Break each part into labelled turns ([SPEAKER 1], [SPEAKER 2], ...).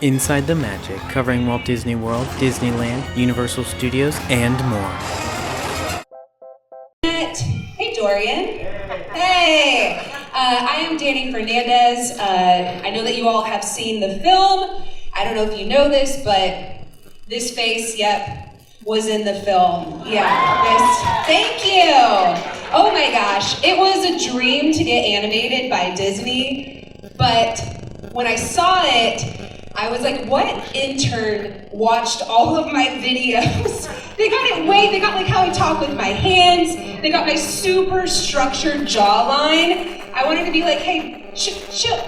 [SPEAKER 1] Inside the Magic, covering Walt Disney World, Disneyland, Universal Studios, and more.
[SPEAKER 2] Hey, Dorian. Hey! I am Dani Fernandez. I know that you all have seen the film. I don't know if you know this, but this face, was in the film. Thank you! Oh my gosh, it was a dream to get animated by Disney, but when I saw it, I was like, what intern watched all of my videos? They got like how I talk with my hands, they got my super structured jawline. I wanted to be like, hey, chill,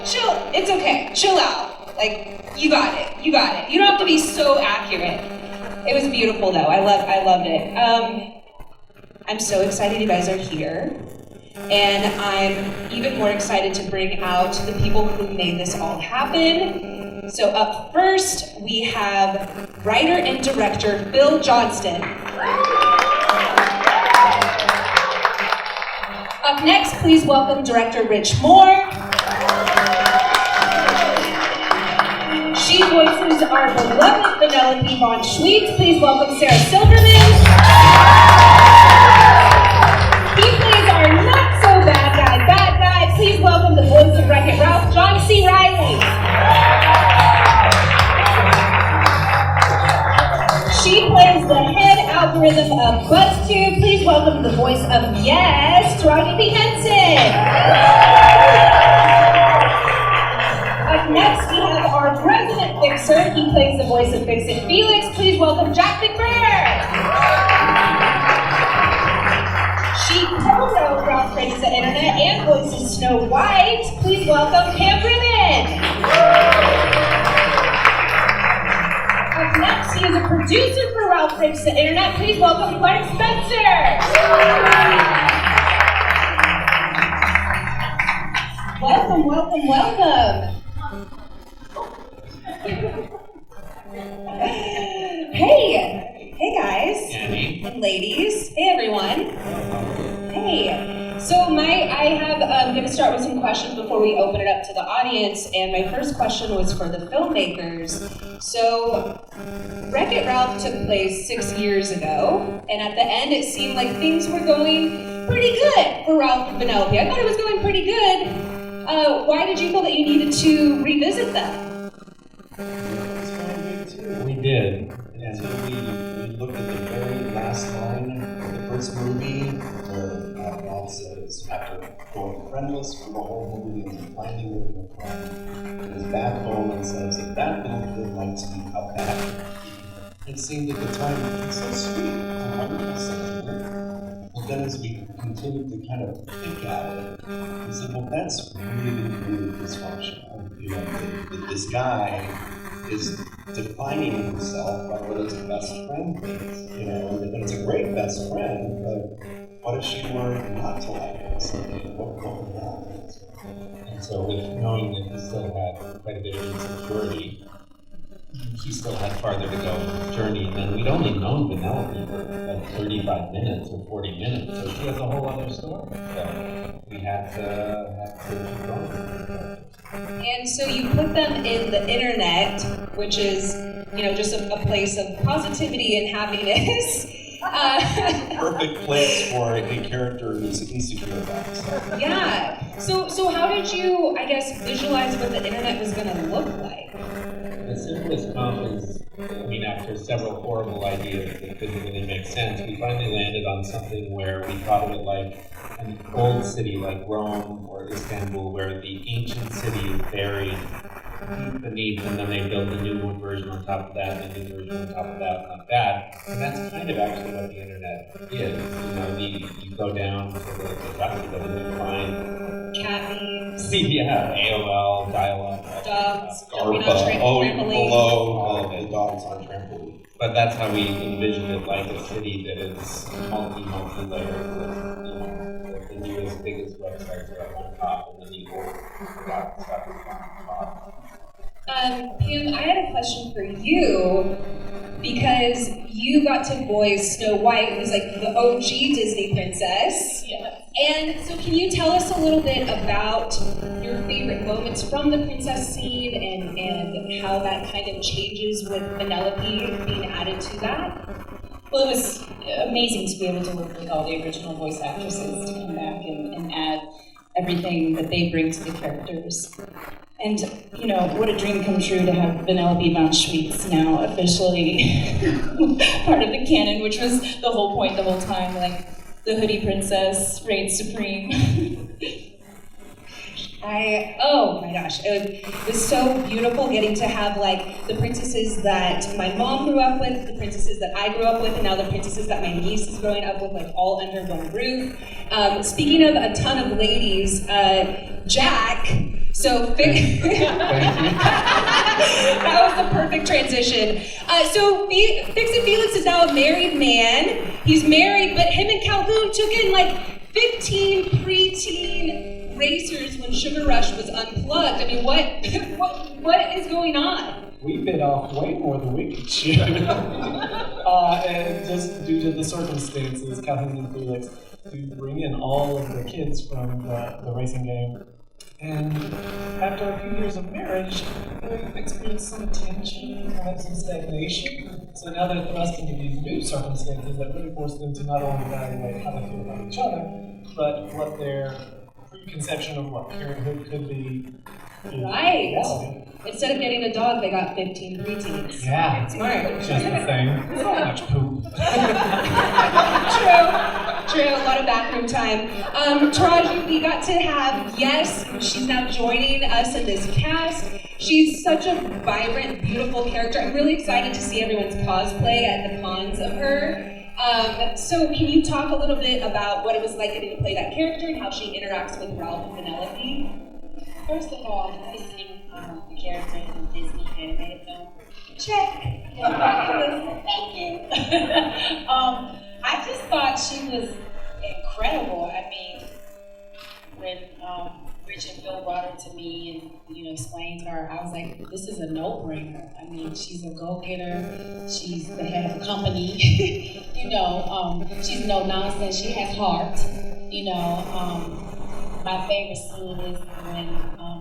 [SPEAKER 2] it's okay, chill out. Like, you got it. You don't have to be so accurate. It was beautiful though, I loved it. I'm so excited you guys are here. And I'm even more excited to bring out the people who made this all happen. So up first, we have writer and director Phil Johnston. Up next, please welcome director Rich Moore. She voices our beloved Vanellope Von Schweetz. Please welcome Sarah Silverman. He plays our not-so-bad guy. Please welcome the voice of Wreck-It Ralph, John C. Reilly. She plays the head algorithm of BuzzTube. Please welcome the voice of Yes, Taraji Henson. Up next, we have our resident fixer. He plays the voice of Fix-It Felix. Please welcome Jack McBrayer. She co-wrote Ralph Breaks the Internet and voices Snow White. Please welcome Cam Brennan. Up next, he is a producer for Ralph Breaks the Internet. Please welcome Clark Spencer. Welcome. Hey guys.
[SPEAKER 3] Dani.
[SPEAKER 2] And ladies. Hey everyone. Hey. So I'm gonna start with some questions before we open it up to the audience. And my first question was for the filmmakers. So Wreck-It Ralph took place 6 years ago, and at the end it seemed like things were going pretty good for Ralph and Vanellope. I thought it was going pretty good. Why did you feel that you needed to revisit them?
[SPEAKER 3] We did. And we looked at the very last line of the first movie where Ralph says, after going friendless for the whole movie and finally living a friend, and is back home and says, if that little kid likes me, how bad? It seemed at the time so sweet. Well, then as we continued to kind of think at it, we said, well, that's really dysfunctional. You know, that this guy is defining himself by what his best friend is. You know, and it's a great best friend, but what if she were not to like him? What would that mean?
[SPEAKER 4] And so with knowing that he still had quite a bit of insecurity, he still had farther to go in the journey, and then we'd only known Vanellope for like 35 minutes or 40 minutes, so she has a whole other story. So we had to keep going.
[SPEAKER 2] And so you put them in the internet, which is, just a place of positivity and happiness.
[SPEAKER 3] Perfect place for a character who's insecure about himself.
[SPEAKER 2] Yeah. So how did you, visualize what the internet was going to look like?
[SPEAKER 4] The simplest comp is, after several horrible ideas that didn't really make sense, we finally landed on something where we thought of it like an old city like Rome or Istanbul, where the ancient city is buried deep beneath, and then they build a new version on top of that, and a new version on top of that, like that. And that's kind of actually what the internet is. You go down to the website and you find
[SPEAKER 2] cat memes.
[SPEAKER 4] Yeah, AOL, dial-up,
[SPEAKER 2] dogs,
[SPEAKER 3] Below, the dogs on trampoline.
[SPEAKER 4] But that's how we envision it, like a city that is multi-layered with the newest, biggest websites are up on top, and then the old forgotten stuff is on top.
[SPEAKER 2] Pam, I had a question for you, because you got to voice Snow White, who's like the OG Disney princess.
[SPEAKER 5] Yeah.
[SPEAKER 2] And so can you tell us a little bit about your favorite moments from the princess scene and how that kind of changes with Vanellope being added to that?
[SPEAKER 5] Well, it was amazing to be able to work with all the original voice actresses to come back and add everything that they bring to the characters. And, you know, what a dream come true to have Vanellope von Schweetz now officially part of the canon, which was the whole point the whole time, like, the hoodie princess reigns supreme.
[SPEAKER 2] Oh my gosh, it was so beautiful getting to have like the princesses that my mom grew up with, the princesses that I grew up with, and now the princesses that my niece is growing up with, like all under one roof. Speaking of a ton of ladies, Jack, so
[SPEAKER 4] Thank you.
[SPEAKER 2] that was the perfect transition. So Fix It Felix is now a married man. He's married, but him and Calhoun took in like 15 preteen racers when Sugar Rush was unplugged. I mean, what is going on?
[SPEAKER 4] We bit off way more than we could chew. And just due to the circumstances, Calhoun and Felix to bring in all of the kids from the racing game. And after a few years of marriage, they experienced some tension and some stagnation. So now they're thrust into these new circumstances that really force them to not only evaluate how they feel about each other, but what their preconception of what parenthood could be.
[SPEAKER 2] Right.
[SPEAKER 4] Reality.
[SPEAKER 2] Instead of getting a dog, they got 15 preteens.
[SPEAKER 4] Yeah.
[SPEAKER 2] Smart.
[SPEAKER 4] Just the thing. So much poop.
[SPEAKER 2] True, a lot of bathroom time. Taraji, we got to have, yes, she's now joining us in this cast. She's such a vibrant, beautiful character. I'm really excited to see everyone's cosplay at the cons of her. So can you talk a little bit about what it was like getting to play that character and how she interacts with Ralph and Vanellope?
[SPEAKER 5] First of all, visiting the character in the Disney animated film.
[SPEAKER 2] Check.
[SPEAKER 5] Thank you. I just thought she was incredible. I mean, when Rich and Phil brought her to me and explained to her, I was like, this is a no-brainer. I mean, she's a go-getter. She's the head of a company. She's no nonsense. She has heart. My favorite scene is when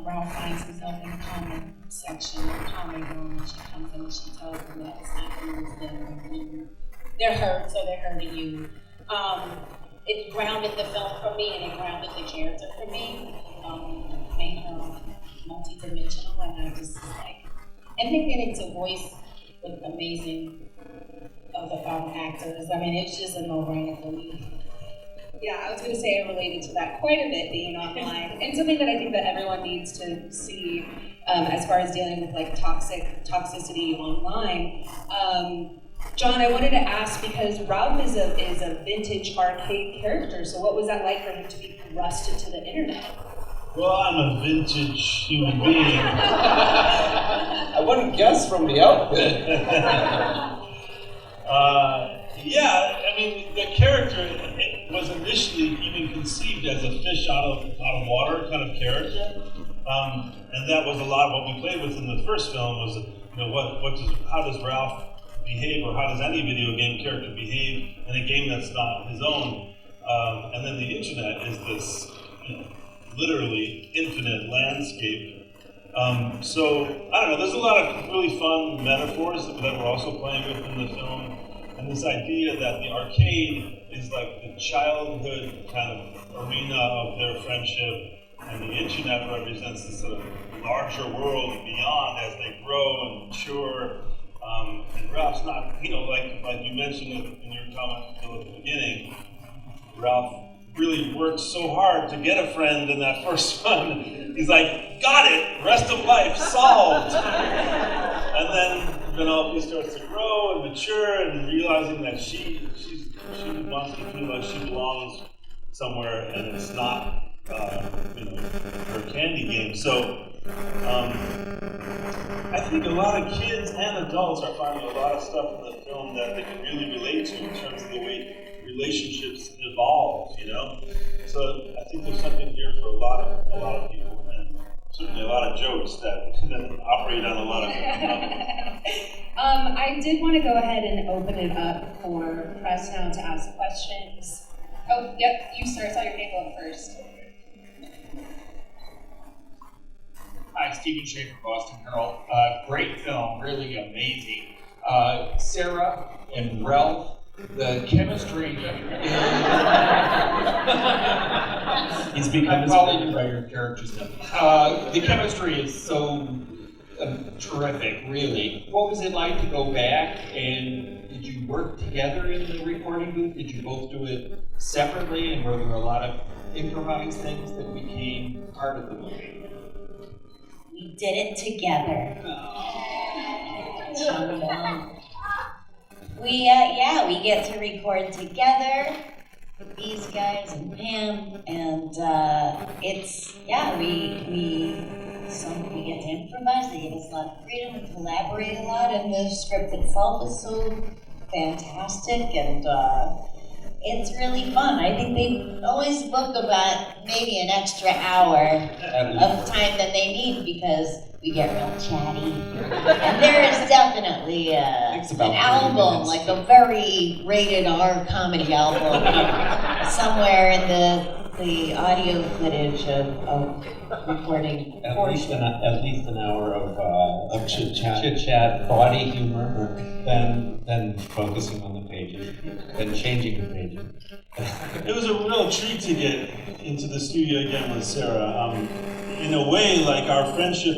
[SPEAKER 5] Ralph finds himself in the comment section, the comment room, and she comes in and she tells him that it's not you, it's them. They're hurt, so they're hurting you. It grounded the film for me, and it grounded the character for me. Made her multi-dimensional, and I just like, and then getting to voice with amazing other actors. I mean, it's just a no-brainer for me.
[SPEAKER 2] Yeah, I was going to say I related to that quite a bit being online, and something that I think that everyone needs to see as far as dealing with like toxicity online. John, I wanted to ask because Ralph is a vintage arcade character, so what was that like for him to be thrust into the internet?
[SPEAKER 3] Well, I'm a vintage human being.
[SPEAKER 4] I wouldn't guess from the outfit.
[SPEAKER 3] Yeah, I mean, the character was initially even conceived as a fish out of water kind of character, and that was a lot of what we played with in the first film. Was how does Ralph behave, or how does any video game character behave in a game that's not his own? And then the internet is this literally infinite landscape. So I don't know. There's a lot of really fun metaphors that we're also playing with in the film. And this idea that the arcade is like the childhood kind of arena of their friendship, and the internet represents this sort of larger world beyond as they grow and mature. And Ralph's not, like you mentioned in your comment at the beginning, Ralph really worked so hard to get a friend in that first one. He's like, got it, rest of life solved. And then Vanellope starts to grow and mature and realizing that she wants to feel like she belongs somewhere and it's not her candy game. So I think a lot of kids and adults are finding a lot of stuff in the film that they can really relate to in terms of the way relationships evolve, So I think there's something here for a lot of people, and certainly a lot of jokes that operate on a lot of
[SPEAKER 2] I did want to go ahead and open it up for press now to ask questions. Oh, yep, you sir, I saw your hand go up first.
[SPEAKER 6] Hi, Stephen Schaefer, Boston Herald. Great film, really amazing. Sarah and Ralph, the chemistry.
[SPEAKER 3] He's become his
[SPEAKER 6] probably
[SPEAKER 3] favorite characters now.
[SPEAKER 6] The chemistry is so terrific, really. What was it like to go back, and did you work together in the recording booth? Did you both do it separately, and were there a lot of improvised things that became part of the movie?
[SPEAKER 5] We did it together. We get to record together with these guys and Pam, and we get to improvise. They give us a lot of freedom, we collaborate a lot, and the script itself is so fantastic, and it's really fun. I think they always book about maybe an extra hour of time that they need because we get real chatty. And there is definitely an album, like a very rated R comedy album, somewhere in the audio footage of recording.
[SPEAKER 4] At least an hour of chit-chat, body humor, then focusing on the pages, then changing the pages.
[SPEAKER 7] It was a real treat to get into the studio again with Sarah. In a way, like our friendship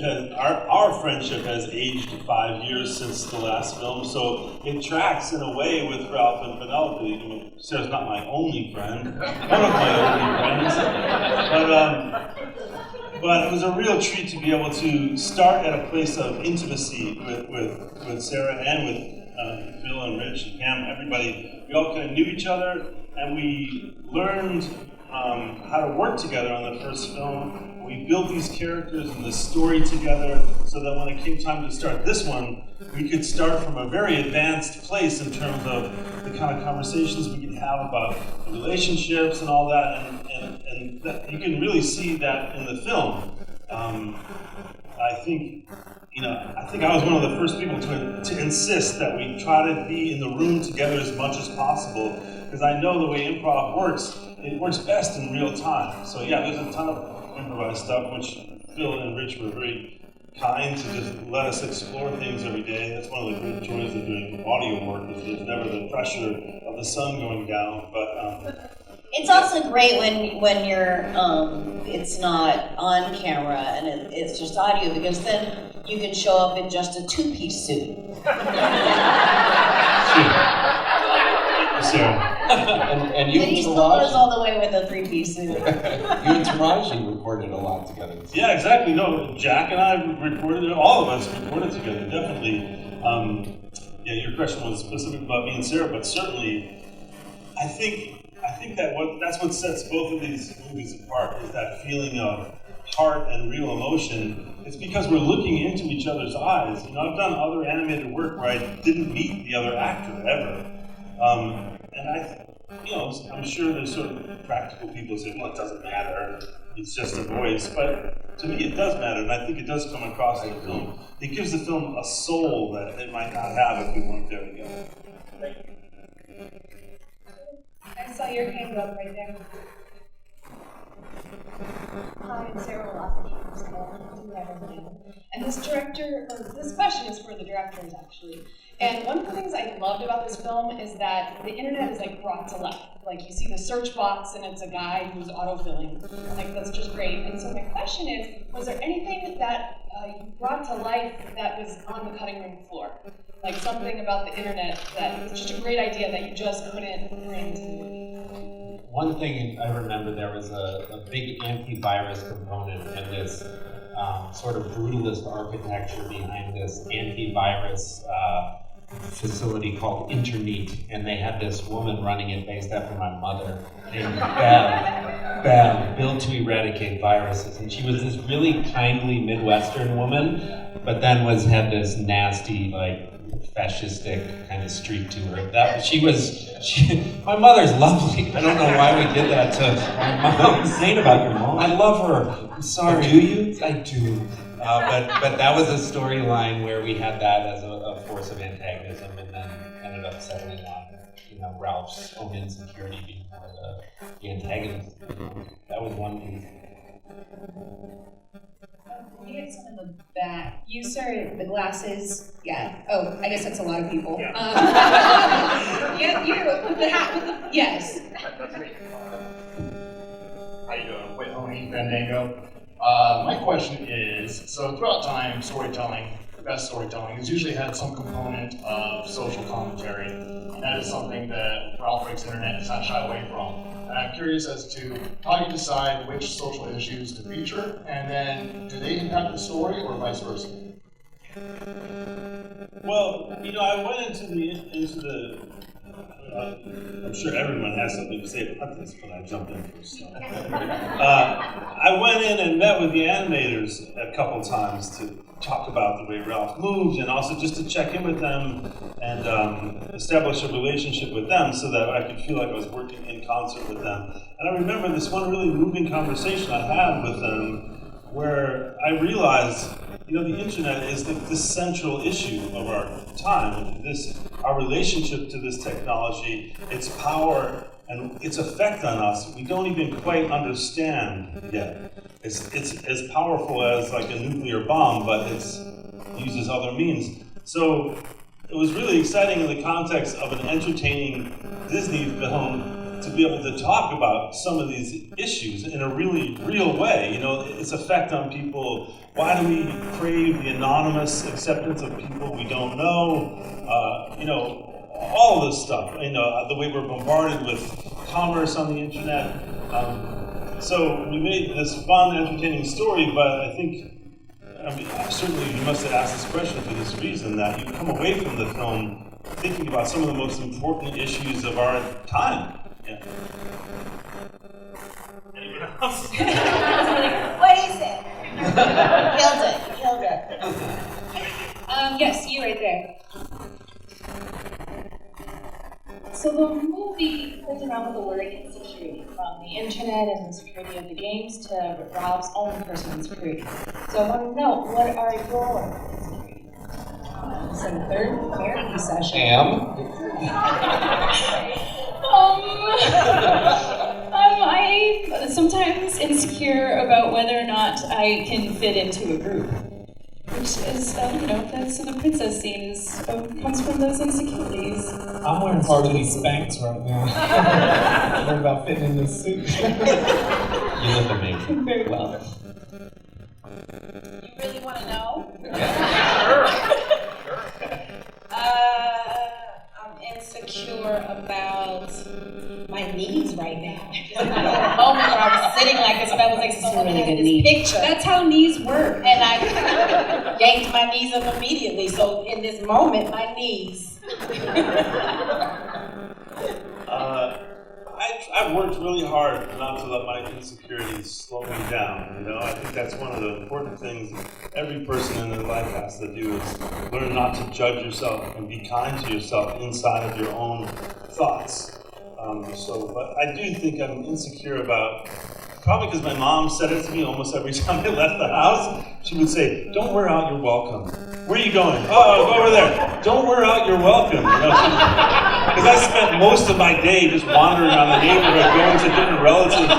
[SPEAKER 7] has aged 5 years since the last film, so it tracks in a way with Ralph and Vanellope. I mean, Sarah's not my only friend, one of my only friends, but it was a real treat to be able to start at a place of intimacy with Sarah and with Phil and Rich and Pam. Everybody, we all kind of knew each other, and we learned how to work together on the first film. We built these characters and this story together so that when it came time to start this one, we could start from a very advanced place in terms of the kind of conversations we could have about relationships and all that, and that you can really see that in the film. I think I was one of the first people to insist that we try to be in the room together as much as possible, because I know the way improv works, it works best in real time. So yeah, there's a ton of improvised stuff, which Phil and Rich were very kind to just let us explore things every day. That's one of the great joys of doing audio work, is there's never the pressure of the sun going down. But
[SPEAKER 5] it's also great when you're it's not on camera and it's just audio, because then you can show up in just a two-piece suit.
[SPEAKER 4] And you
[SPEAKER 5] And he still goes all the way with a three-piece suit.
[SPEAKER 4] You and Taraji recorded a lot together.
[SPEAKER 7] yeah, exactly. No, Jack and I recorded it. All of us recorded together. Definitely. Your question was specific about me and Sarah, but certainly, I think that's what sets both of these movies apart, is that feeling of heart and real emotion. It's because we're looking into each other's eyes. I've done other animated work where I didn't meet the other actor ever. And I'm sure there's sort of practical people who say, well, it doesn't matter, it's just a voice. But to me, it does matter, and I think it does come across in the film. It gives the film a soul that it might not have if we weren't there together.
[SPEAKER 2] I saw your hand up right there.
[SPEAKER 8] Hi, I'm Sarah Lasky from Silverman. And this question is for the directors, actually. And one of the things I loved about this film is that the internet is like brought to life. Like you see the search box and it's a guy who's autofilling. Like that's just great. And so my question is, was there anything that you brought to life that was on the cutting room floor? Like something about the internet that was just a great idea that you just couldn't bring to the movie?
[SPEAKER 4] One thing I remember, there was a big antivirus component and this sort of brutalist architecture behind this antivirus facility called Internet, and they had this woman running it based after my mother named Bev, built to eradicate viruses. And she was this really kindly Midwestern woman, but then had this nasty, like, fascistic kind of streak to her. My mother's lovely. I don't know why we did that to my mom.
[SPEAKER 3] What are you saying about your mom?
[SPEAKER 4] I love her. I'm sorry.
[SPEAKER 3] Oh, do you?
[SPEAKER 4] I do. But that was a storyline where we had that as a force of antagonism, and then ended up settling on, Ralph's own insecurity being more the antagonist. That was one piece.
[SPEAKER 2] You get some in the back. You, sir, the glasses. Yeah. Oh, I guess that's a lot of people.
[SPEAKER 9] Yeah.
[SPEAKER 2] Yeah, you with the hat. With the, yes.
[SPEAKER 9] That's me. How you doing? Wait, Fandango. My question is, so throughout time, storytelling, the best storytelling, has usually had some component of social commentary. And that is something that Ralph Breaks Internet does not shy away from. And I'm curious as to how you decide which social issues to feature, and then do they impact the story or vice versa?
[SPEAKER 7] Well, I went into the I'm sure everyone has something to say about this, but I jumped in first. I went in and met with the animators a couple times to talk about the way Ralph moved, and also just to check in with them and establish a relationship with them so that I could feel like I was working in concert with them. And I remember this one really moving conversation I had with them where I realized, the internet is the central issue of our time. Our relationship to this technology, its power, and its effect on us, we don't even quite understand yet. It's as powerful as like a nuclear bomb, but it uses other means. So it was really exciting in the context of an entertaining Disney film to be able to talk about some of these issues in a really real way. Its effect on people. Why do we crave the anonymous acceptance of people we don't know? All of this stuff. The way we're bombarded with commerce on the internet. So we made this fun, entertaining story, but I think, certainly you must have asked this question for this reason, that you come away from the film thinking about some of the most important issues of our time. Yeah. Anyone else?
[SPEAKER 5] What is it? Killed it.
[SPEAKER 2] Yes, you right there.
[SPEAKER 5] So the movie plays around with the word insecurity, from the internet and the security of the games to Ralph's own personal insecurity. So I want to know, what are your insecurities?
[SPEAKER 2] So third therapy session. I'm sometimes insecure about whether or not I can fit into a group. Which is, that's the princess scene comes from those insecurities.
[SPEAKER 4] I'm wearing part of these Spanx right now. Worried about fitting in this suit. You look amazing.
[SPEAKER 2] Very well.
[SPEAKER 5] You really want to know? I'm insecure about my knees right now. A moment where I was sitting like this, and I was like, someone has this picture.
[SPEAKER 2] That's how knees work.
[SPEAKER 5] And I yanked my knees up immediately. So in this moment, my knees.
[SPEAKER 7] I've worked really hard not to let my insecurities slow me down. I think that's one of the important things every person in their life has to do is learn not to judge yourself and be kind to yourself inside of your own thoughts. But I do think I'm insecure about, probably because my mom said it to me almost every time I left the house. She would say, "Don't wear out your welcome." "Where are you going?" "Oh, go over there." "Don't wear out your welcome." Because I spent most of my day just wandering around the neighborhood, going to different relatives'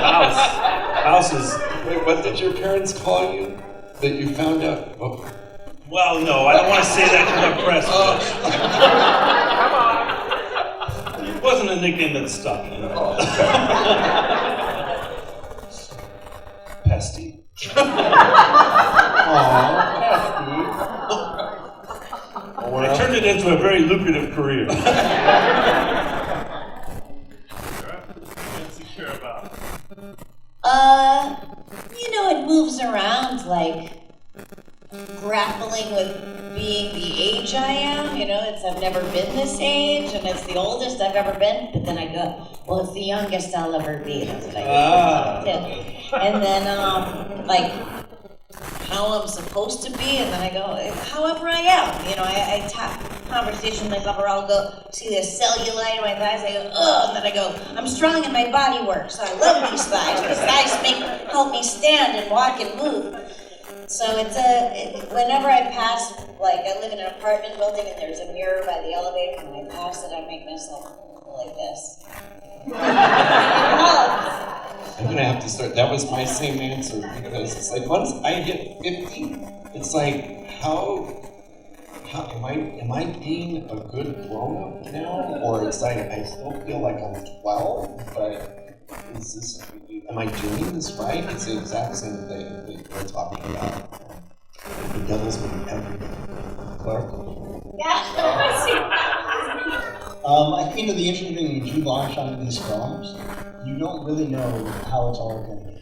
[SPEAKER 7] houses.
[SPEAKER 3] Wait, what did your parents call you that you found out? Oh.
[SPEAKER 7] Well, no, I don't want to say that to the press. It wasn't a nickname that stuck. Pesty. I turned it into a very lucrative career. Insecure about?
[SPEAKER 5] It moves around like grappling with being the age I am. I've never been this age, and it's the oldest I've ever been. But then I go, well, it's the youngest I'll ever be. That's what I do. And then, how I'm supposed to be, and then I go, however I am. I have conversations with myself where I'll go see the cellulite in my thighs. I go, ugh, and then I go, I'm strong and my body works. So I love these thighs. These thighs help me stand and walk and move.
[SPEAKER 10] So whenever I pass, like I live in an apartment building and there's a mirror by the elevator, and when I pass it, I make myself go like this.
[SPEAKER 3] I'm gonna have to start. That was my same answer because it's like once I hit 50, it's like how am I being a good grown up now, or it's like I still feel like I'm 12, but is this? Am I doing this right? It's the exact same thing that we're talking about. The devil's been everything. Clark?
[SPEAKER 11] I think the interesting thing when you launch onto these films, you don't really know how it's all going to be.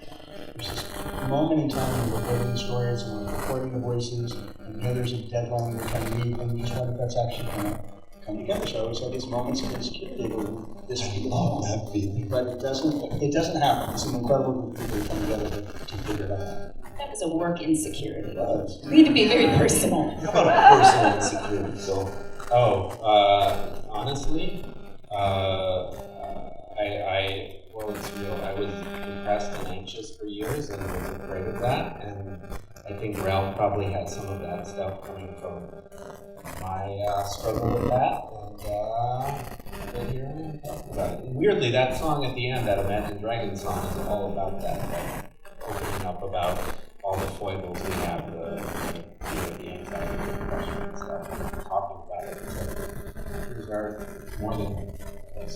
[SPEAKER 11] There's this moment in time when we're recording the stories and we're recording the voices, and you know there's a deadline we're trying to meet, and you just wonder if that's actually going to come together. So it's like these moments of insecurity where this
[SPEAKER 3] love that feeling.
[SPEAKER 11] But it doesn't happen. It's an incredible group of people come together to figure it out.
[SPEAKER 5] That was a work insecurity. We need to be very personal.
[SPEAKER 3] How about a personal insecurity, Phil?
[SPEAKER 4] Honestly, well, it's real. I was depressed and anxious for years and was afraid of that. And I think Ralph probably had some of that stuff coming from my struggle with that. And here I am talking about it. And weirdly, that song at the end, that Imagine Dragons song, is all about that. Like, opening up about all the foibles we have, the anxiety, the depression and stuff, and talking about it. So these are more than this.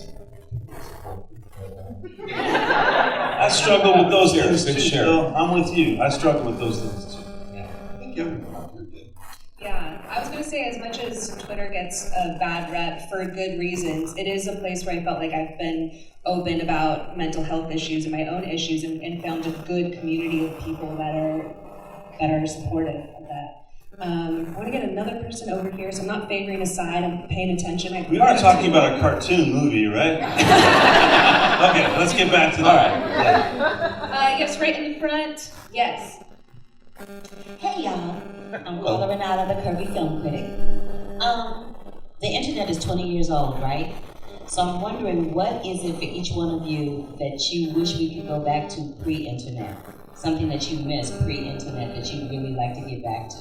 [SPEAKER 7] I struggle with those things too, Phil. I'm with you. I struggle with those things too.
[SPEAKER 3] Yeah, I think everyone out here did.
[SPEAKER 2] Yeah, I was going to say, as much as Twitter gets a bad rep for good reasons, it is a place where I felt like I've been open about mental health issues and my own issues, and found a good community of people that are supportive of that. I want to get another person over here, so I'm not favoring a side, I'm paying attention.
[SPEAKER 7] We are talking about a cartoon movie, right? Okay, let's get back to that.
[SPEAKER 2] Yes, right in the front. Yes.
[SPEAKER 10] Hey y'all, I'm Paula Renata, the Kirby film critic. The internet is 20 years old, right? So I'm wondering, what is it for each one of you that you wish we could go back to pre-internet? Something that you missed pre-internet that you'd really like to get back to?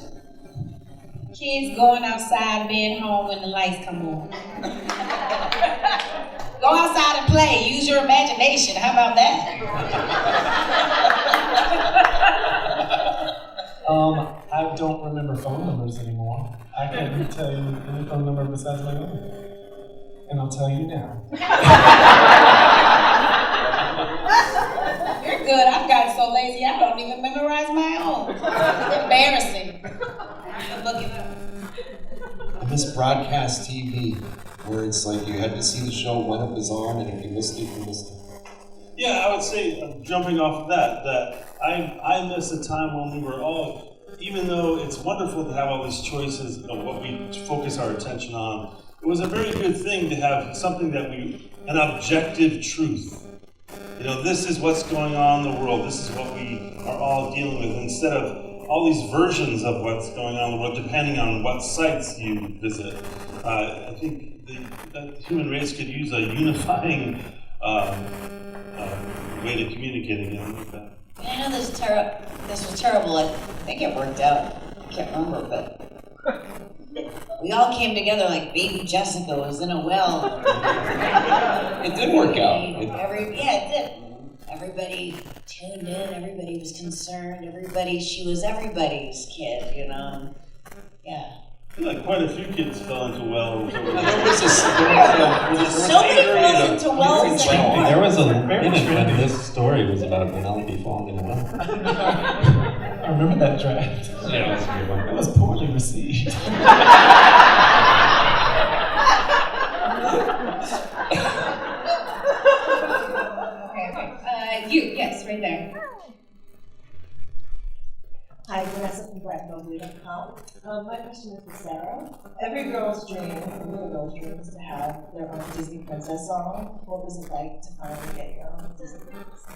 [SPEAKER 5] Kids going outside, being home when the lights come on. Go outside and play. Use your imagination. How about that?
[SPEAKER 4] I don't remember phone numbers anymore. I can't tell you any phone number besides my own. And I'll tell you now.
[SPEAKER 5] You're good. I've gotten so lazy I don't even memorize my own. It's embarrassing. Look at them.
[SPEAKER 3] This broadcast TV, where it's like you had to see the show when it was on, and if you missed it, you missed it.
[SPEAKER 7] Yeah, I would say, jumping off of that I miss a time when we were all, even though it's wonderful to have all these choices of what we focus our attention on, it was a very good thing to have something an objective truth. You know, this is what's going on in the world, this is what we are all dealing with, instead of all these versions of what's going on in the world, depending on what sites you visit. I think the human race could use a unifying way to communicate again with that.
[SPEAKER 10] I know this was terrible. I think it worked out. I can't remember, but we all came together like baby Jessica was in a well.
[SPEAKER 3] It did work out.
[SPEAKER 10] It did. Everybody tuned in, everybody was concerned, she was everybody's kid, you know? Yeah.
[SPEAKER 7] I feel like quite a few kids fell into wells.
[SPEAKER 3] There was a
[SPEAKER 10] Nobody falls into wells anymore.
[SPEAKER 4] There was a trend. This story was about Vanellope falling in a well. I remember that draft. Yeah, it was a good one. It was poorly received.
[SPEAKER 2] Yes, right there.
[SPEAKER 12] Hi, Vanessa from BlackNobley.com. My question is for Sarah. Every girl's dream, little girl's dream, is to have their own Disney princess song. What was it like to finally get your own Disney princess?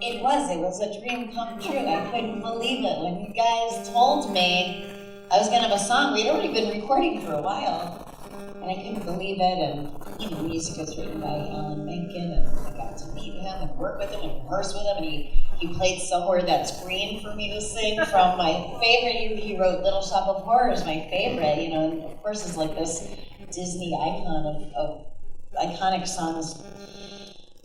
[SPEAKER 10] It was a dream come true. I couldn't believe it when you guys told me I was gonna have a song. We'd already been recording for a while. And I couldn't believe it, and music was written by Alan Menken, and I got to meet him and work with him and rehearse with him, and he he played Somewhere That's Green for me to sing from my favorite. He wrote Little Shop of Horrors, my favorite, you know, and of course it's like this Disney icon of iconic songs.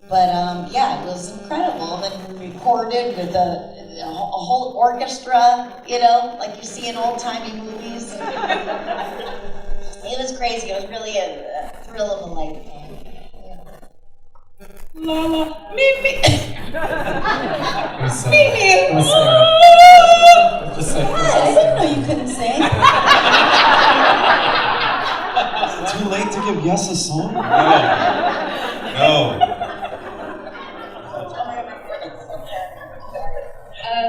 [SPEAKER 10] But yeah, it was incredible. Then we recorded with a whole orchestra, you know, like you see in old-timey movies. It was crazy. It was really a thrill of a lifetime. La la, me.
[SPEAKER 4] It was Sarah. Just like,
[SPEAKER 10] I didn't know you couldn't sing.
[SPEAKER 3] Is it too late to give Yes a song? No.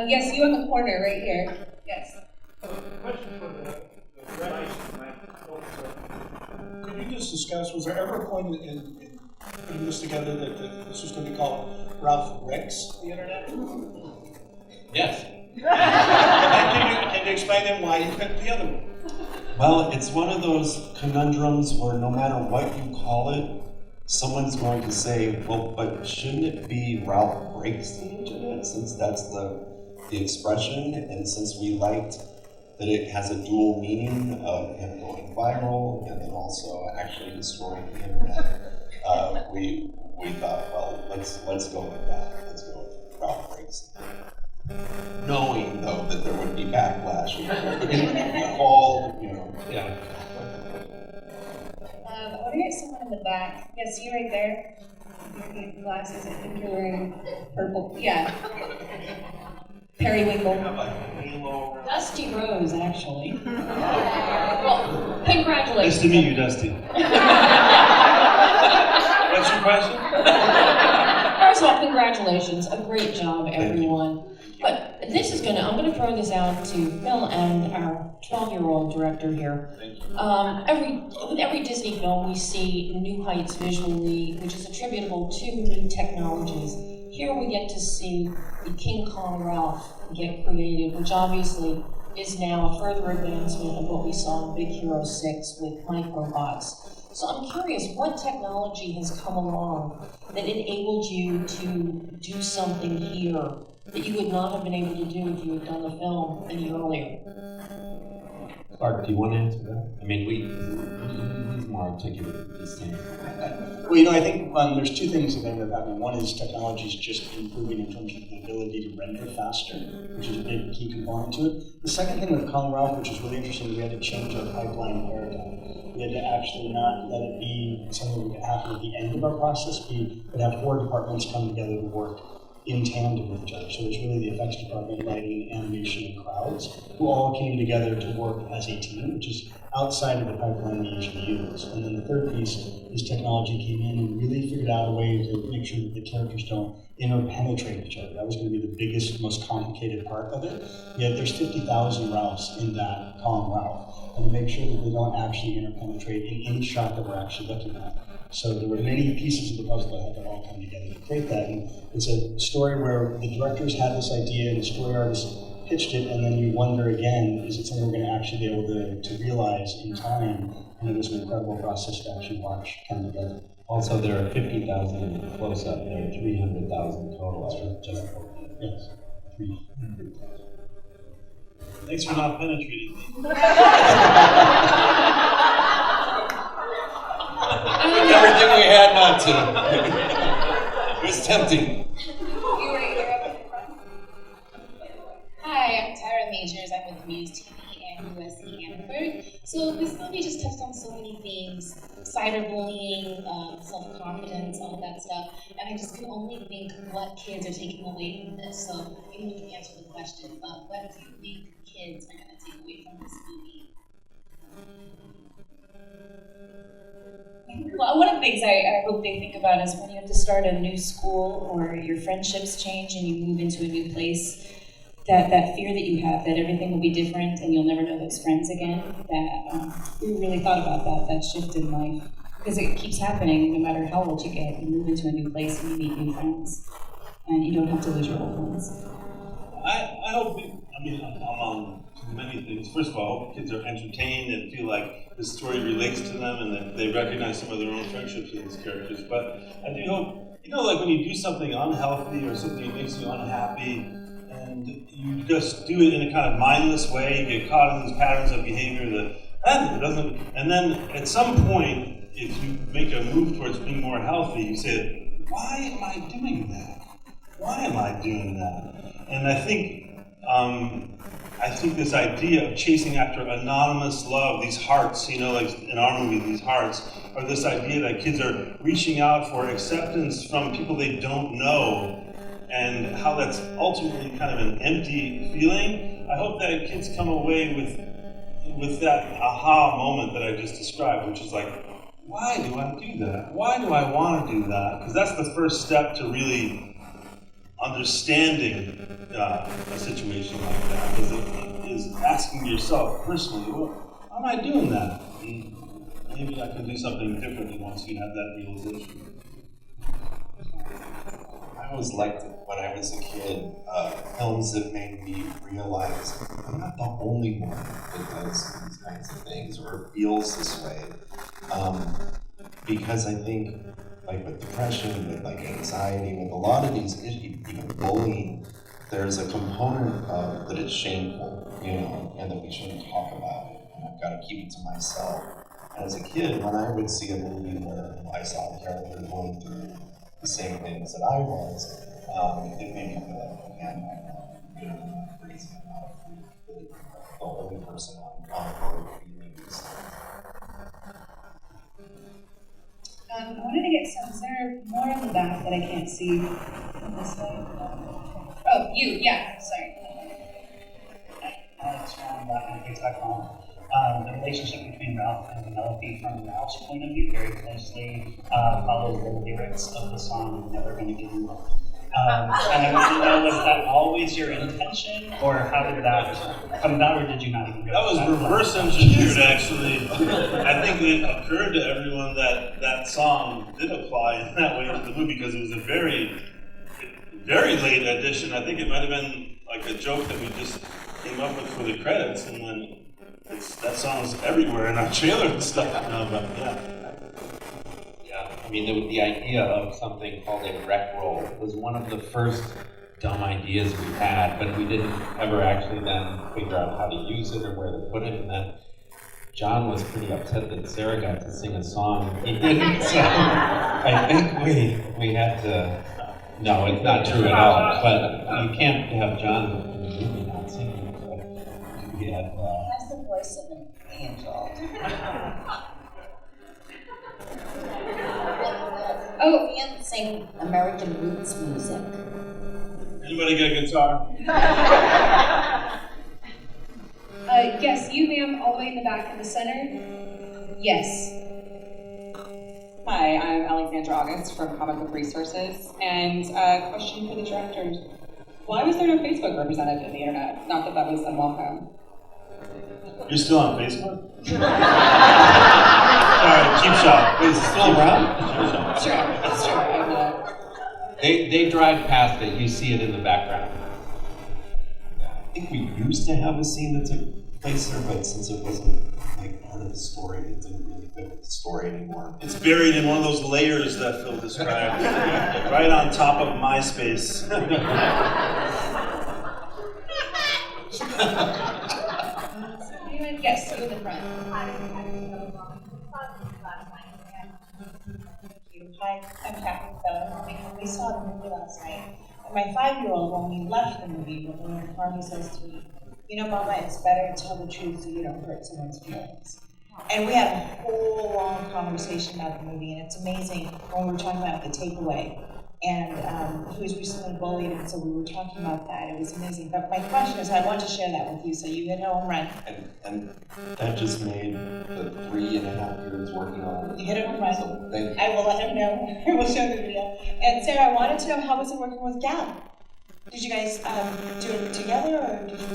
[SPEAKER 2] Yes, you in the corner right here. Yes.
[SPEAKER 11] Question for the directors tonight. Could you just discuss, was there ever a point in putting this together that this was going to be called Ralph Breaks the Internet?
[SPEAKER 6] Yes.
[SPEAKER 11] Can you explain then why you picked the other one?
[SPEAKER 3] Well, it's one of those conundrums where no matter what you call it, someone's going to say, well, but shouldn't it be Ralph Breaks the Internet, since that's the expression, and since we liked that it has a dual meaning of him going viral and then also actually destroying the internet, we thought, well, let's go with that. Let's go with Ralph Breaks the Internet. Knowing though that there would be backlash, it would be called, you know.
[SPEAKER 6] Yeah.
[SPEAKER 2] I want to get someone in the back. Yes, you right there. Your glasses, I think you're wearing purple. Yeah. Periwinkle.
[SPEAKER 5] Dusty Rose, actually. Well, congratulations.
[SPEAKER 7] Nice to meet you, Dusty. What's your question?
[SPEAKER 5] First of all, congratulations. A great job, everyone. But I'm gonna throw this out to Phil and our 12-year-old director here. With every Disney film, we see new heights visually, which is attributable to new technologies. Here we get to see the King Kong Ralph get created, which obviously is now a further advancement of what we saw in Big Hero 6 with microbots. So I'm curious, what technology has come along that enabled you to do something here that you would not have been able to do if you had done the film any earlier?
[SPEAKER 4] Clark, do you want to answer that? I mean, he's more articulate this time.
[SPEAKER 11] Well, you know, I think there's two things that ended up happening. One is technology is just improving in terms of the ability to render faster, which is a big key component to it. The second thing with Kong Ralph, which is really interesting, we had to change our pipeline paradigm. We had to actually not let it be something that would happen at the end of our process, but have 4 departments come together to work in tandem with each other. So it's really the effects department, lighting, animation, and crowds, who all came together to work as a team, which is outside of the pipeline we usually use. And then the third piece is technology came in and really figured out a way to make sure that the characters don't interpenetrate each other. That was going to be the biggest, most complicated part of it. Yet there's 50,000 Ralphs in that Kong Ralph, and to make sure that they don't actually interpenetrate in any shot that we're actually looking at. So there were many pieces of the puzzle that had to all come together to create that. And it's a story where the directors had this idea and the story artists pitched it, and then you wonder again, is it something we're going to actually be able to realize in time? And it was an incredible process to actually watch come together.
[SPEAKER 4] Also, there are 50,000 in the close-up. There are 300,000 total. Just
[SPEAKER 11] yes, 300,000. Thanks for not penetrating me.
[SPEAKER 3] Everything we had not to. It was tempting.
[SPEAKER 5] Hi, I'm Tara Majors. I'm with Muse TV and USC Hanford. So this movie just touched on so many themes: cyberbullying, self-confidence, all that stuff. And I just can only think what kids are taking away from this. So you don't need to answer the question, but what do you think kids are going to take away from this movie?
[SPEAKER 13] Well, one of the things I hope they think about is when you have to start a new school or your friendships change and you move into a new place, that fear that you have that everything will be different and you'll never know those friends again, that we really thought about that shift in life. Because it keeps happening no matter how old you get. You move into a new place and you meet new friends. And you don't have to lose your old ones.
[SPEAKER 7] I hope, I'm on many things. First of all, I hope kids are entertained and feel like the story relates to them and that they recognize some of their own friendships in these characters. But I do hope you know, like when you do something unhealthy or something that makes you unhappy, and you just do it in a kind of mindless way, you get caught in these patterns of behavior that it doesn't, and then at some point, if you make a move towards being more healthy, you say, why am I doing that? Why am I doing that? And I think this idea of chasing after anonymous love, these hearts, you know, like in our movie, these hearts, or this idea that kids are reaching out for acceptance from people they don't know, and how that's ultimately kind of an empty feeling. I hope that kids come away with that aha moment that I just described, which is like, why do I do that? Why do I want to do that? Because that's the first step to really understanding a situation like that, is asking yourself personally, well, why am I doing that? And maybe I can do something differently once you have that realization.
[SPEAKER 3] I always liked it when I was a kid, films that made me realize I'm not the only one that does these kinds of things or feels this way. Because I think, like with depression, with like anxiety, with a lot of these issues, even bullying, there's a component of that it's shameful, you know, and that we shouldn't talk about it, and I've got to keep it to myself. And as a kid, when I would see a movie where I saw a character going through the same things that I was, it made me feel like, man, I'm not crazy, I'm not a freak, the only person on board feeling these things.
[SPEAKER 13] I wanted to get some, is there more in the back that I can't see this way? Oh, you, yeah, sorry.
[SPEAKER 14] Alex from BlackandPigs.com. The relationship between Ralph and Vanellope from Ralph's point of view very closely follows the lyrics of the song Never Gonna Give You Up. And I want to know, was that always your intention, or how did that come about, or did you not even realize
[SPEAKER 7] that was reverse engineered, actually. I think it occurred to everyone that that song did apply in that way to the movie, because it was a very, very late addition. I think it might have been like a joke that we just came up with for the credits, and then that song's everywhere in our trailer and stuff. No, but yeah.
[SPEAKER 4] I mean, the idea of something called a rec roll was one of the first dumb ideas we had, but we didn't ever actually then figure out how to use it or where to put it. And then John was pretty upset that Sarah got to sing a song. He didn't, so I think we had to. No, it's not true at all. But you can't have John in the movie not singing. So we had.
[SPEAKER 10] That's the voice of an angel. Oh, and sing American roots music.
[SPEAKER 7] Anybody got a guitar?
[SPEAKER 2] Yes, you ma'am, all the way in the back in the center. Yes.
[SPEAKER 15] Hi, I'm Alexandra August from Comic Book Resources, and a question for the directors. Why was there no Facebook represented in the internet? Not that that was unwelcome.
[SPEAKER 7] You're still on Facebook? Sorry, cheap shot. Wait, is it still around?
[SPEAKER 15] Sure, it's true.
[SPEAKER 4] They drive past it, you see it in the background.
[SPEAKER 3] I think we used to have a scene that took place there, but since it wasn't like part of the story, it didn't really fit with the story anymore.
[SPEAKER 7] It's buried in one of those layers that Phil described, right on top of MySpace.
[SPEAKER 2] Yes, you in the front.
[SPEAKER 16] Hi, I'm Catherine Felix. We saw the movie last night. And my 5-year-old, when we left the movie, when we were in the car, he says to me, you know, Mama, it's better to tell the truth so you don't hurt someone's feelings. And we had a whole long conversation about the movie, and it's amazing when we were talking about the takeaway. And he was recently bullied, and so we were talking about that. It was amazing. But my question is, I want to share that with you, so you hit home run.
[SPEAKER 3] And that just made the 3.5 years working on it.
[SPEAKER 16] You hit it home run.
[SPEAKER 3] So thank you.
[SPEAKER 16] I will let him know. I will show the video. And Sarah, I wanted to know, how was it working with Gab? Did you guys do it together, or did you?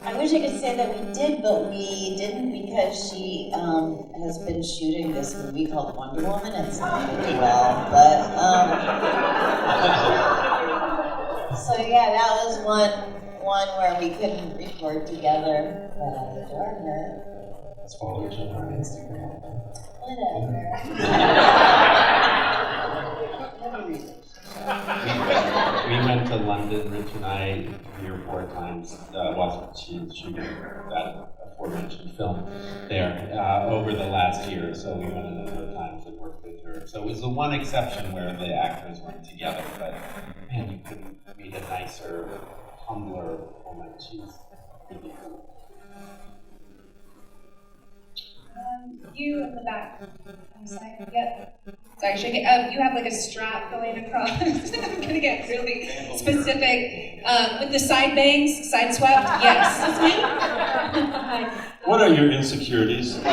[SPEAKER 10] I wish I could say that we did, but we didn't, because she has been shooting this movie called Wonder Woman. It's not doing well, but so yeah, that was one where we couldn't record together, but I adore her.
[SPEAKER 3] Let's follow each other on Instagram.
[SPEAKER 10] Whatever. Never researched.
[SPEAKER 4] and I 3 or 4 times while she was shooting that aforementioned film there over the last year. So we went a number of times and worked with her. So it was the one exception where the actors weren't together. But man, you couldn't meet a nicer, humbler woman. She's really cool.
[SPEAKER 2] You in the back. On the side. Yep. Sorry, should I get, you have like a strap going across. I'm gonna get really specific. With the side bangs, side swept, yes. That's me. Hi.
[SPEAKER 7] What are your insecurities?
[SPEAKER 2] Well,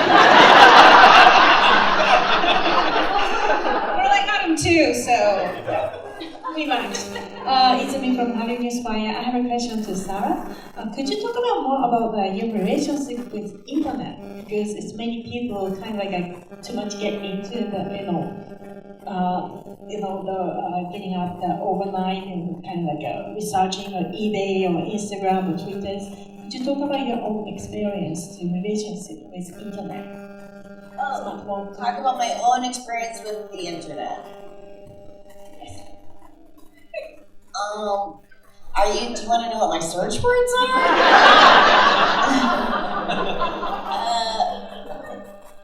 [SPEAKER 2] I got them too, so we might.
[SPEAKER 17] It's me from Harlem Inspire. I have a question to Sarah. Could you talk about more about your relationship with internet? Because it's many people kind of like too much get into the getting up overnight and kind of like researching on eBay or Instagram or Twitter. Could you talk about your own experience in relationship with internet?
[SPEAKER 10] Oh, talk about my own experience with the internet. Do you want to know what my search words are?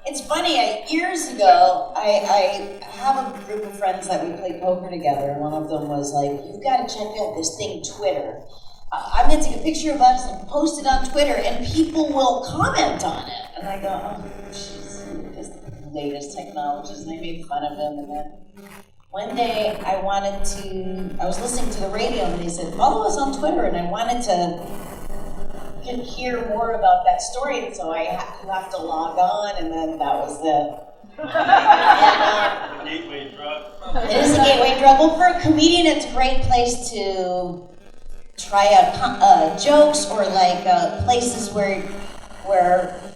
[SPEAKER 10] It's funny, years ago, I have a group of friends that we play poker together, and one of them was like, you've got to check out this thing, Twitter. I'm going to take a picture of us and post it on Twitter, and people will comment on it. And I go, oh, jeez, this is the latest technologies, and I made fun of them, and then one day I was listening to the radio and they said, follow us on Twitter, and I wanted to hear more about that story, and so you have to log on, and then that was it.
[SPEAKER 7] Gateway drug.
[SPEAKER 10] It is a gateway drug. Well, for a comedian, it's a great place to try out jokes or like places where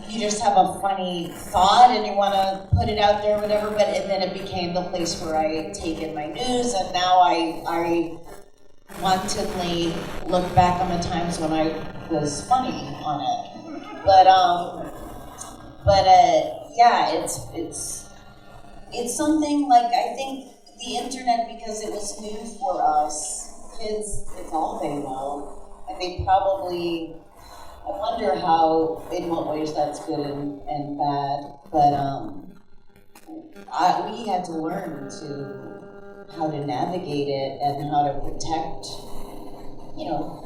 [SPEAKER 10] you just have a funny thought and you want to put it out there or whatever, and then it became the place where I take in my news, and now I wantonly look back on the times when I was funny on it. But yeah, it's something like, I think the internet, because it was new for us, kids, it's all they know, and they probably, I wonder how, in what ways that's good and bad, but we had to learn how to navigate it and how to protect,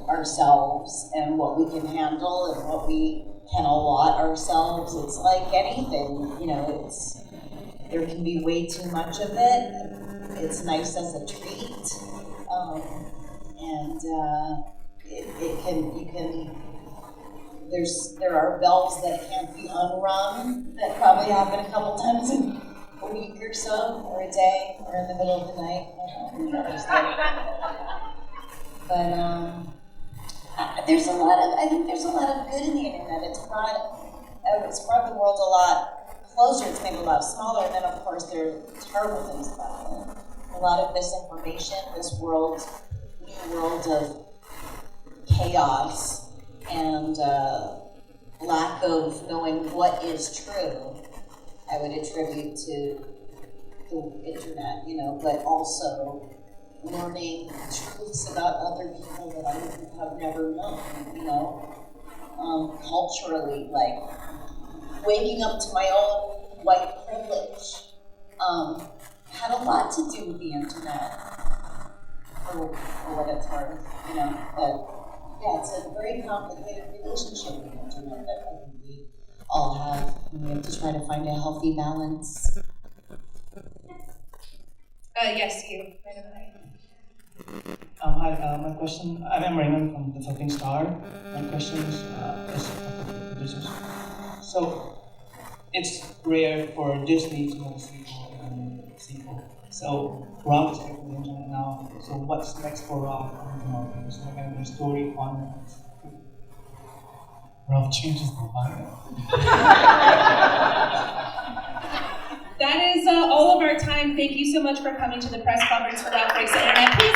[SPEAKER 10] ourselves and what we can handle and what we can allot ourselves. It's like anything, there can be way too much of it. It's nice as a treat, and there are bells that can't be unrung that probably happen a couple times in a week or so, or a day, or in the middle of the night. But I think there's a lot of good in the internet. It's brought the world a lot closer. It's made it a lot smaller. And then, of course, there are terrible things about it. A lot of misinformation. This new world of chaos and lack of knowing what is true, I would attribute to the internet, but also learning truths about other people that I have never known, culturally, like waking up to my own white privilege had a lot to do with the internet, for what it's worth, but yeah, it's a very complicated relationship with the internet that I think we all have, and we have to try to find a healthy balance.
[SPEAKER 2] Yes, you. Right on the right.
[SPEAKER 14] Hi, my question, I'm Raymond from the Philippine Star. My question is for the producers. So, it's rare for Disney to have a sequel. So, Rock is back on the internet now. So, what's next for Rock? Is there going to be a story on it? Ralph changes the bio.
[SPEAKER 2] That is all of our time. Thank you so much for coming to the press conference for Ralph Breaks the Internet. Please